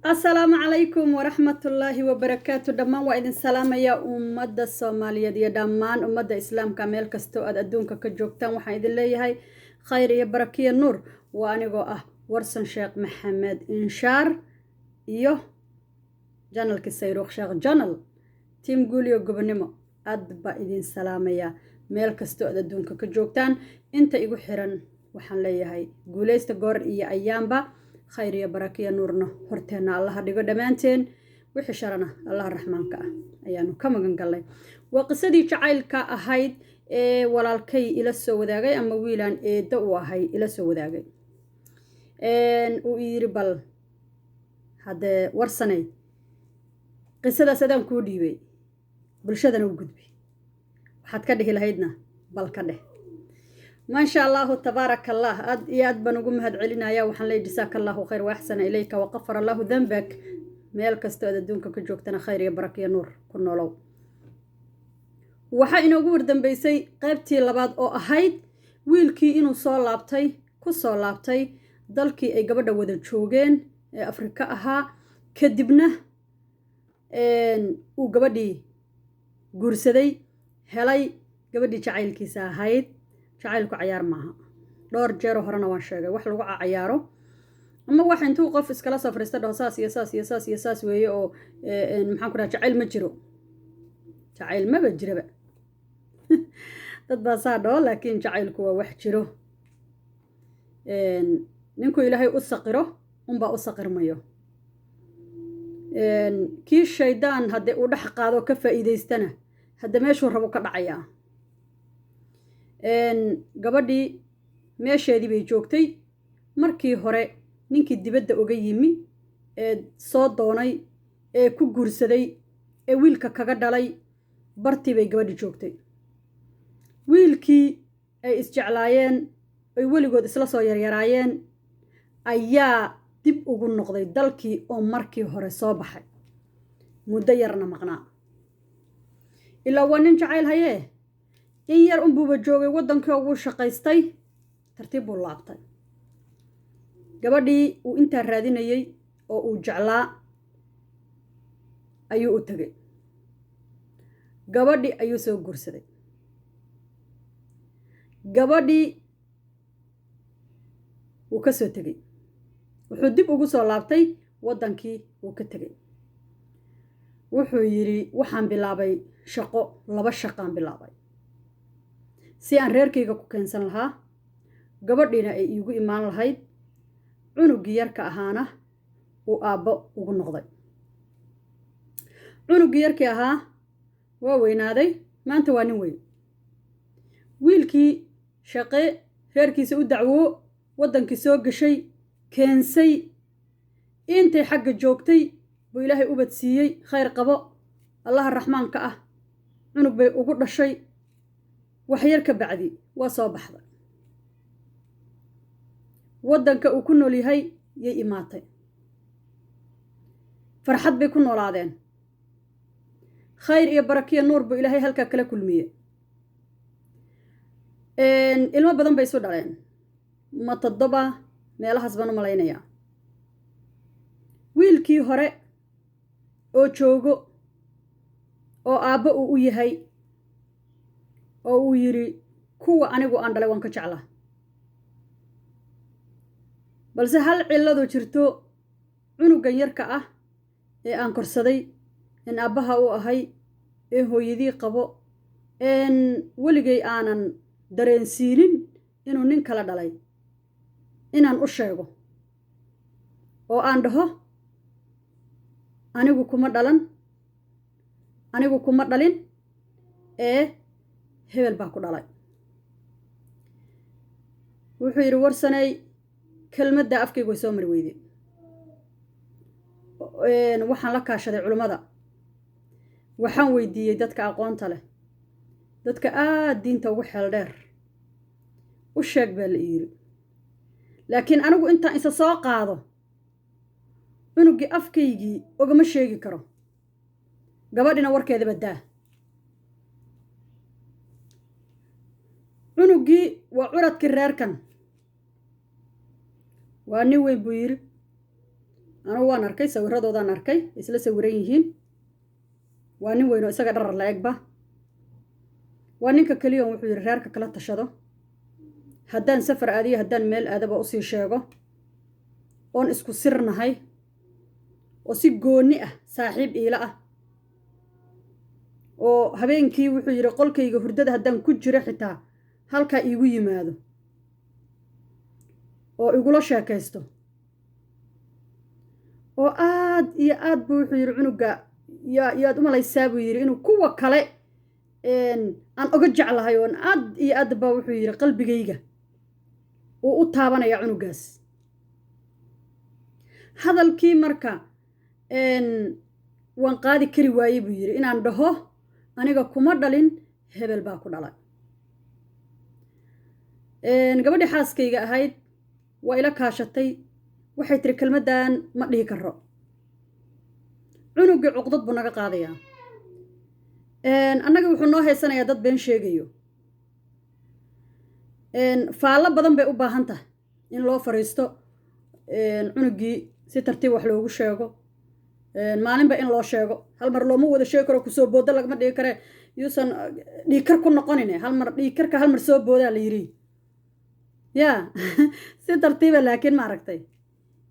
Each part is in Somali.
السلام عليكم ورحمة الله وبركاته دمان وإذن سلام يا أمد الصومالية دي دمان أمد إسلام كامل كستو أدونك كجوكتان وحا إذن لي هاي خير يا بركة النور وأنا ورسن شيخ محمد إنشار جانل كسيروخ شيخ جانل تيم قوليو قبنمو أدبا إذن سلام يا ميل كستو أدونك كجوكتان انت إيقو حيران وحان لي هاي قوليست قور إيا أيامبا خير يا بركة نورنا هرتنا الله هديقو دمانتين وحي شرنا الله الرحمن كا أيانو كما قنقلي وقصدي جعيلك أهيد walaalkay ila soo wadaagay ama wiilaan eedo u ahay ila soo wadaagay uu yiri bal hadee warsanay qisadaas adaan ku dhiibay bulshadana u gudbi waxaad ka dhihi lahaydna bal ka dheh ما شاء الله تبارك الله أد بنقوم هاد علينا يا وحنا جزاك الله خير وأحسن إليك وغفر الله ذنبك مالك استودد دونك كجوكتنا خير يا بركة يا نور كنا لو waxaa inoogu wardambeysay qaybtii labaad oo ahayd wiilkii inuu ku soo laabtay dalkii ay gabadha wada joogeen ee Afrika ahaa kadibna uu gabadhii guursaday helay gabadhii jacaylkiisa ahayd jacaylku ciyaar maaha dhowr jeer horena waan sheegay wax lagu ciyaaro ama wax intuu qof iskala safrista dhoosaas iyo saas weeye oo maxaan ku dhahay jacayl ma jiro jacayl ma jiraba dad baa saa dhoo laakiin jacaylku waa wax jiro ninku ilaahay u saqiro unbaa u saqirmayo kii shaydaan haddii uu dhex qaado ka faa'iidaystana hadda meeshuu rabo ka dhacayaa gabadhii meesheedii bay joogtay markii hore ninkii dibadda uga yimi ee soo doonay ee ku guursaday ee wiilka kaga dhalay bartii bay gabadhi joogtay wiilkii ay isjeclaayeen ay weligood isla soo yaryaraayeen ayaa dib ugu noqday dalkii oo markii hore soo baxay muddo yarna maqnaa ilaa waa nin jacayl hayee in yar unbuuba joogay waddankii ugu shaqaystay tartiib buu laabtay gabadhii uu intaa raadinayay oo uu jeclaa ayuu u tegay gabadhii ayuu soo guursaday gabadhii wuu ka soo tegay wuxuu dib ugu soo laabtay waddankii wuu ka tegay wuxuu yiri waxaan bilaabay laba shaqaan bilaabay si aan reerkayga ku keensan lahaa gabadhiina ay iigu imaan lahayd cunugii yarka ahaana uu aabbo ugu noqday cunugii yarkii ahaa waa weynaaday maanta waa nin weyn wiilkii shaqe reerkiisa u dacwoo waddankii soo gashay keensay intay xagga joogtay buu ilaahay ubad siiyey khayr qabo allaha raxmaanka ah cunug bay ugu dhashay wax yar ka bacdi waa soo baxday waddanka uu ku nool yahay yay imaatay farxad bay ku noolaadeen khayr iyo barakiya nuur buu ilaahay halkaa kala kulmiye ilmo badan bay isu dhaleen ma 7 meelahaas baan u malaynayaa wiilkii hore oo joogo oo aabbo uu u yahay oo uu yiri kuwa anigu aan dhalay waan ka jeclaa balse hal cilladu jirto cunugan yarka ah ee aan korsaday in aabbaha u ahay ee hooyadii qabo weligay aanan dareensiinin inuu nin kala dhalay inaan u sheego oo aan dhaho anigu kuma dhalin ee hebel baa ku dhalay wuxuu yiri warsanay kelmadda afkaygu way soo mari weyday waxaan la kaashaday culimada waxaan weydiiyey dadka aqoonta leh dadka aad diinta ugu xeel dheer u sheeg baa la yiri laakiin anigu intaan isa soo qaado cunugii afkaygii ogama sheegi karo gabadhina warkeeda badaa cunugii waa curadkii reerkan waa nin weyn buu yiri anigu waan arkay sawiradoodaan arkay isla sawiran yihiin waa nin weyn oo isaga dharar la egba waa ninka kaliya wuxuu yiri reerka kala tashado haddaan safar aadiyo haddaan meel aadaba usii sheego oon isku sirnahay oo si gooni ah saaxiib iila ah oo habeenkii wuxuu yiri qolkayga hurdada haddaan ku jiro xitaa halkaa iigu yimaado oo igula sheekaysto oo aad iyo aad buu wuxuu yiri cunuga yaad u malaysaa buu yiri inuu kuwa kale aan oga jeclahay oo aad iyo aad baa wuxuu yiri qalbigayga uu u taabanaya cunugaas hadalkii marka waan qaadi kari waayey buu yiri inaan dhaho aniga kuma dhalin hebel baa ku dhalay gabadhii xaaskayga ahayd waa ila kaashatay waxay tiri kelmaddan ma dhihi karo cunugii cuqdad buu naga qaadayaa annaga wuxuu noo haysanayaa dad been sheegayo faallo badan bay u baahan tahay in loo fariisto cunugii si tartiib wax loogu sheego maalinba in loo sheego hal mar looma wada sheegi karo kusoo booda lagama dhigi kare yuusan dhiikar ku noqonine hal mar dhiikarka hal mar soo boodaa la yiri yaa si tartiiba laakiin ma aragtay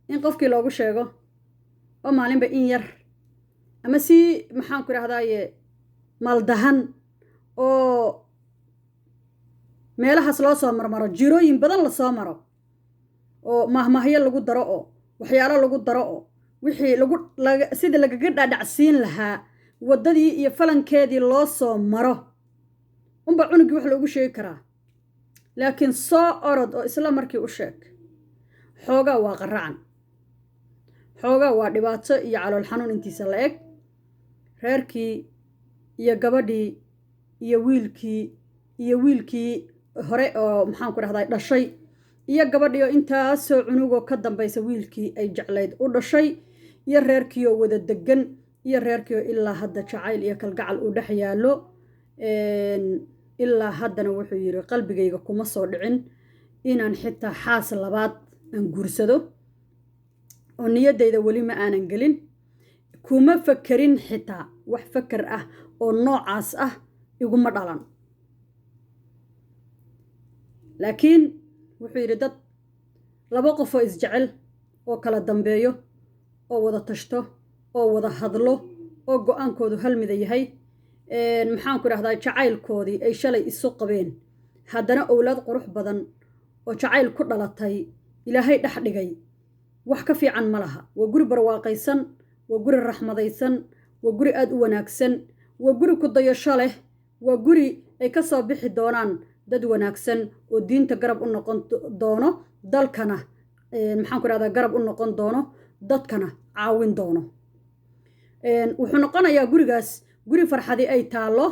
in qofkii loogu sheego oo maalinba in yar ama si maxaan ku idhahdaaye maldahan oo meelahaas loo soo marmaro jirooyin badan lasoo maro oo mahmahyo lagu daro oo waxyaalo lagu daro oo wixii sidii lagaga dhaadhacsiin lahaa waddadii iyo falankeedii loo soo maro unba cunugii wax loogu sheegi karaa laakiin soo orod oo isla markii u sheeg xoogaa waa qaracan xoogaa waa dhibaato iyo calool xanuun intiisa la eg reerkii iyo gabadhii iyo wiilkii hore oo maxaan ku dhahdaa dhashay iyo gabadhii oo intaasoo cunugoo ka dambaysa wiilkii ay jeclayd u dhashay iyo reerkii oo wada degan iyo reerkii oo ilaa hadda jacayl iyo kalgacal uu dhex yaallo ilaa haddana wuxuu yiri qalbigayga kuma soo dhicin inaan xitaa xaas labaad aan guursado oo niyaddayda weli ma aanan gelin kuma fakerin xitaa wax fakar ah oo noocaas ah iguma dhalan laakiin wuxuu yiri dad laba qof oo isjecel oo kala dambeeyo oo wada tashto oo wada hadlo oo go'aankoodu hal mida yahay maxaan ku dhahdaa jacaylkoodii ay shalay isu qabeen haddana owlaad qurux badan oo jacayl ku dhalatay ilaahay dhex dhigay wax ka fiican ma laha waa guri barwaaqaysan waa guri raxmadaysan waa guri aad u wanaagsan waa guri ku dayasho leh waa guri ay ka soo bixi doonaan dad wanaagsan oo diinta garab u noqon doono dalkana maxaan ku dhahdaa garab u noqon doono dadkana caawin doono wuxuu noqonayaa gurigaas guri farxadi ay taallo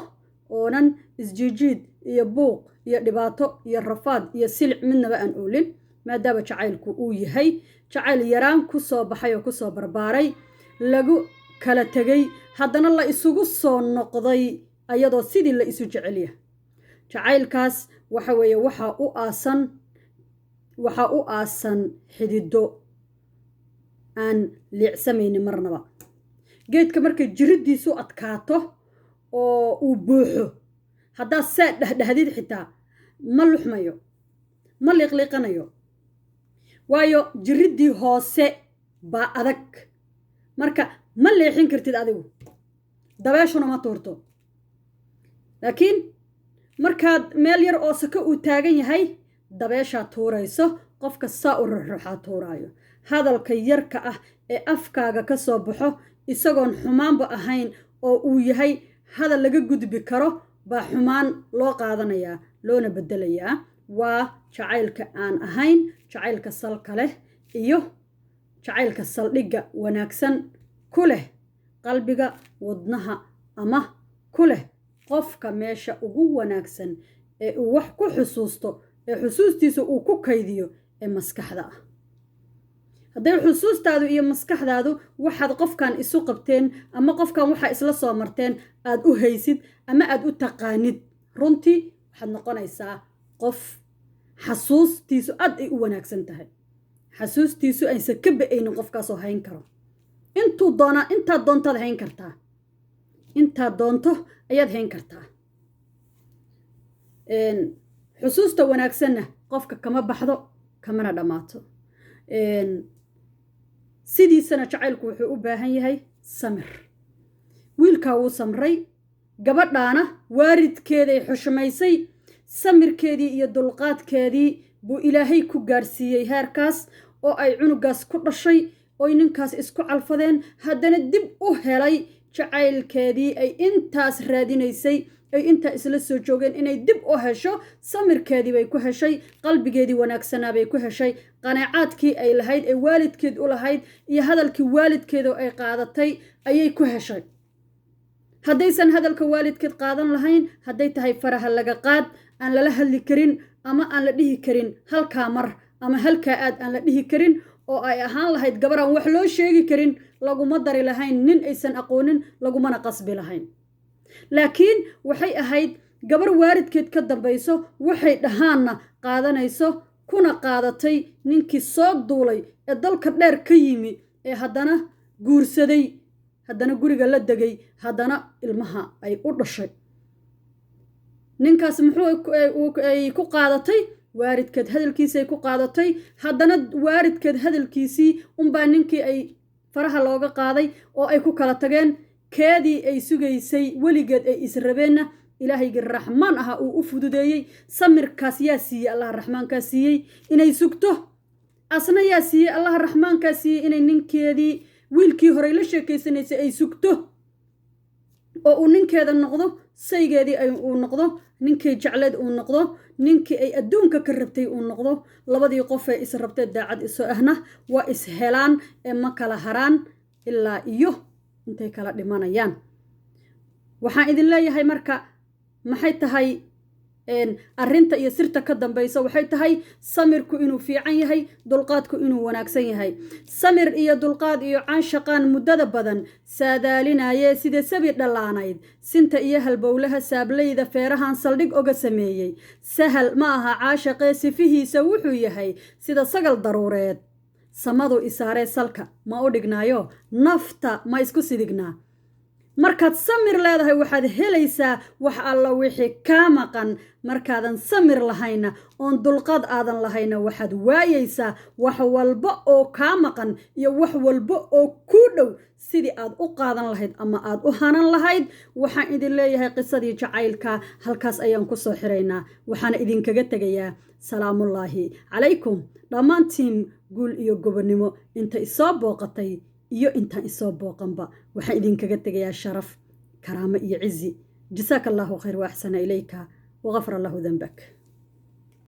oonan isjiijiid iyo buuq iyo dhibaato iyo rafaad iyo silic midnaba aan oolin maadaama jacaylku uu yahay jacayl yaraan ku soo baxay oo ku soo barbaaray lagu kala tegay haddana la isugu soo noqday ayadoo sidii la isu jecelyahay jacaylkaas waxa weeye waxaa u aasan xidido aan liicsamaynin marnaba geedka markay jiriddiisu adkaato oo uu buuxo haddaad saa dhexdhexdid xitaa ma luxmayo ma liiqliiqanayo waayo jiriddii hoose baa adag marka ma leexin kartid adigu dabeeshuna ma tuurto laakiin markaad meel yar oo sako uu taagan yahay dabeeshaa tuurayso qofka saa u ruxruxaa tuuraayo hadalka yarka ah ee afkaaga ka soo baxo isagoon xumaanba ahayn oo uu yahay hadal laga gudbi karo baa xumaan loo qaadanayaa loona beddelayaa waa jacaylka aan ahayn jacaylka salka leh iyo jacaylka saldhigga wanaagsan ku leh qalbiga wadnaha ama ku leh qofka meesha ugu wanaagsan ee uu wax ku xusuusto ee xusuustiisa uu ku kaydiyo ee maskaxda ah hadday xusuustaadu iyo maskaxdaadu waxaad qofkan isu qabteen ama qofkan waxaa isla soo marteen aad u haysid ama aad u taqaanid runtii waxaad noqonaysaa qof xasuustiisu aad ay u wanaagsan tahay xasuustiisu aysan ka ba'aynin qofkaasoo hayn karo intaad doontaad hayn kartaa intaad doonto ayaad hayn kartaa xusuusta wanaagsanna qofka kama baxdo kamana dhammaato sidiisana jacaylku wuxuu u baahan yahay samir wiilkaa wuu samray gabadhaana waaridkeeday xushmaysay samirkeedii iyo dulqaadkeedii buu ilaahay ku gaarsiiyey heerkaas oo ay cunugaas ku dhashay oy ninkaas isku calfadeen haddana dib u helay jacaylkeedii ay intaas raadinaysay ay intaa isla soo joogeen inay dib u hesho samirkeedii bay ku heshay qalbigeedii wanaagsanaa bay ku heshay qanaacaadkii ay lahayd ee waalidkeed u lahayd iyo hadalkii waalidkeedu ay qaadatay ayay ku heshay haddaysan hadalka waalidkeed qaadan lahayn hadday tahay faraha laga qaad aan lala hadli karin ama aan la dhihi karin halkaa mar ama halkaa aad aan la dhihi karin oo ay ahaan lahayd gabaraan wax loo sheegi karin laguma dari lahayn nin aysan aqoonin lagumana qasbi lahayn laakiin waxay ahayd gabar waalidkeed ka dambayso waxay dhahaanna qaadanayso kuna qaadatay ninkii soo duulay ee dalka dheer ka yimi ee haddana guursaday haddana guriga la degay haddana ilmaha ay u dhashay ninkaas ay ku qaadatay waalidkeed hadalkiisay ku qaadatay haddana waalidkeed hadalkiisii unbaa ninkii ay faraha looga qaaday oo ay ku kala tageen keedii ay sugaysay weligeed ay israbeenna ilaahaygii raxmaan ahaa uu u fududeeyey samirkaas yaa siiyey allaha raxmaankaa siiyey inay sugto asna yaa siiyey allaha raxmaankaa siiyey inay ninkeedii wiilkii horey la sheekaysanaysay ay sugto oo uu ninkeeda noqdo saygeedii uu noqdo ninkii jecleed uu noqdo ninkii ay adduunka ka rabtay uu noqdo labadii qof ee is rabtee daacad iso ahna waa is helaan ee ma kala haraan ilaa iyo intay kala dhimanayaan waxaan idin leeyahay marka maxay tahay arrinta iyo sirta ka dambaysa waxay tahay samirku inuu fiican yahay dulqaadku inuu wanaagsan yahay samir iyo dulqaad iyo caanshaqaan muddada badan saadaalinayee sida sabi dhallaanayd sinta iyo halbowlaha saablayda feerahan saldhig oga sameeyey sahal ma aha caashaqee sifihiisa wuxuu yahay sida sagal daruureed samadu isaaree salka ma u dhignaayo nafta ma isku sidignaa markaad samir leedahay waxaad helaysaa wax alla wixii kaa maqan markaadan samir lahayna oon dulqaad aadan lahayna waxaad waayaysaa wax walba oo kaa maqan iyo wax walba oo kuu dhow sidii aad u qaadan lahayd ama aad u hanan lahayd waxaan idin leeyahay qisadii jacaylka halkaas ayaan ku soo xiraynaa waxaana idinkaga tegayaa salaamullaahi calaykum dhammaantiin guul iyo gobonnimo inta isoo booqatay iyo intaan isoo booqanba waxaan idinkaga tegayaa sharaf karaamo iyo cizi jasaaka allaahu khayr wa axsana ilayka waqafar allahu danbak